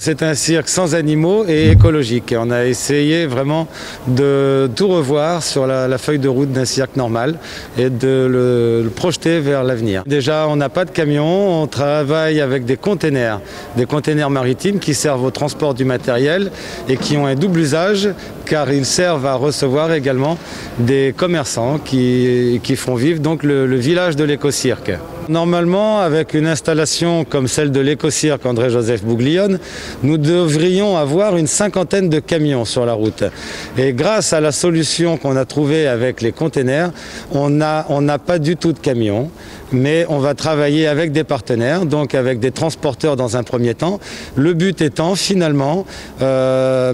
C'est un cirque sans animaux et écologique. On a essayé vraiment de tout revoir sur la feuille de route d'un cirque normal et de le projeter vers l'avenir. Déjà, on n'a pas de camions, on travaille avec des containers maritimes qui servent au transport du matériel et qui ont un double usage car ils servent à recevoir également des commerçants qui font vivre donc le village de l'éco-cirque. Normalement, avec une installation comme celle de l'éco-cirque André-Joseph Bouglione, nous devrions avoir une cinquantaine de camions sur la route. Et grâce à la solution qu'on a trouvée avec les containers, on n'a pas du tout de camions, mais on va travailler avec des partenaires, donc avec des transporteurs dans un premier temps. Le but étant finalement,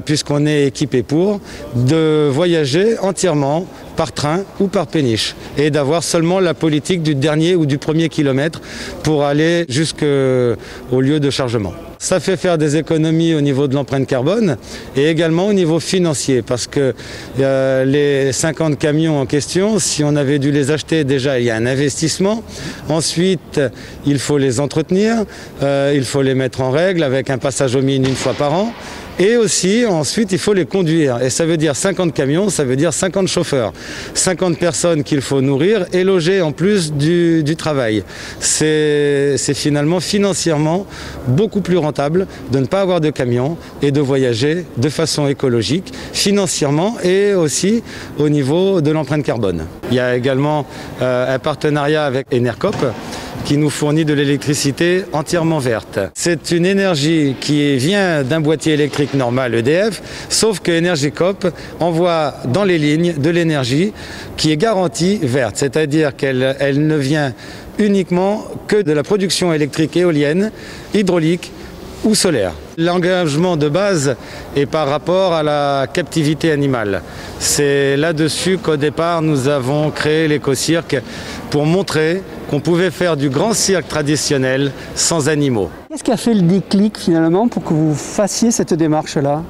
puisqu'on est équipé pour, de voyager entièrement par train ou par péniche et d'avoir seulement la politique du dernier ou du premier kilomètre pour aller jusqu'au lieu de chargement. Ça fait faire des économies au niveau de l'empreinte carbone et également au niveau financier parce que les 50 camions en question, si on avait dû les acheter, déjà il y a un investissement. Ensuite, il faut les entretenir, il faut les mettre en règle avec un passage aux mines une fois par an. Et aussi, ensuite, il faut les conduire. Et ça veut dire 50 camions, ça veut dire 50 chauffeurs. 50 personnes qu'il faut nourrir et loger en plus du travail. C'est finalement financièrement beaucoup plus rentable de ne pas avoir de camions et de voyager de façon écologique, financièrement et aussi au niveau de l'empreinte carbone. Il y a également un partenariat avec Enercop qui nous fournit de l'électricité entièrement verte. C'est une énergie qui vient d'un boîtier électrique normal EDF, sauf que Energicop envoie dans les lignes de l'énergie qui est garantie verte, c'est-à-dire qu'elle ne vient uniquement que de la production électrique éolienne, hydraulique ou solaire. L'engagement de base est par rapport à la captivité animale. C'est là-dessus qu'au départ nous avons créé l'éco-cirque pour montrer qu'on pouvait faire du grand cirque traditionnel sans animaux. Qu'est-ce qui a fait le déclic finalement pour que vous fassiez cette démarche-là ?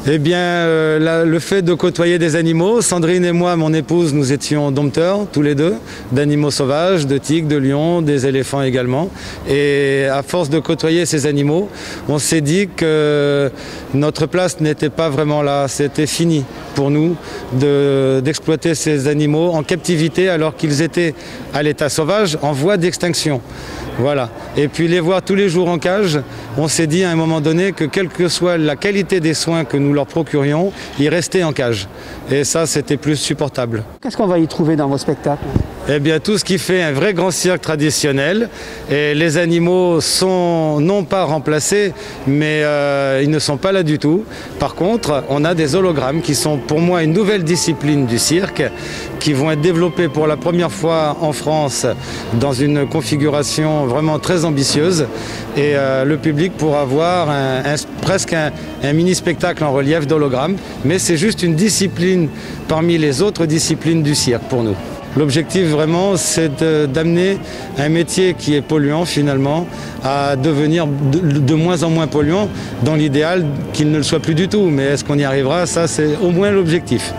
Eh bien, le fait de côtoyer des animaux, Sandrine et moi, mon épouse, nous étions dompteurs, tous les deux, d'animaux sauvages, de tigres, de lions, des éléphants également. Et à force de côtoyer ces animaux, on s'est dit que notre place n'était pas vraiment là. C'était fini pour nous d'exploiter ces animaux en captivité alors qu'ils étaient à l'état sauvage, en voie d'extinction. Voilà. Et puis les voir tous les jours en cage, on s'est dit à un moment donné que quelle que soit la qualité des soins que nous leur procurions, ils restaient en cage. Et ça, c'était plus supportable. Qu'est-ce qu'on va y trouver dans vos spectacles ? Eh bien, tout ce qui fait un vrai grand cirque traditionnel. Et les animaux sont non pas remplacés, mais ils ne sont pas là du tout. Par contre, on a des hologrammes qui sont pour moi une nouvelle discipline du cirque, qui vont être développés pour la première fois en France dans une configuration vraiment très ambitieuse. Et le public pourra voir presque un mini-spectacle en relief d'hologramme. Mais c'est juste une discipline parmi les autres disciplines du cirque pour nous. L'objectif vraiment, c'est d'amener un métier qui est polluant finalement à devenir de moins en moins polluant, dans l'idéal qu'il ne le soit plus du tout. Mais est-ce qu'on y arrivera? Ça, c'est au moins l'objectif.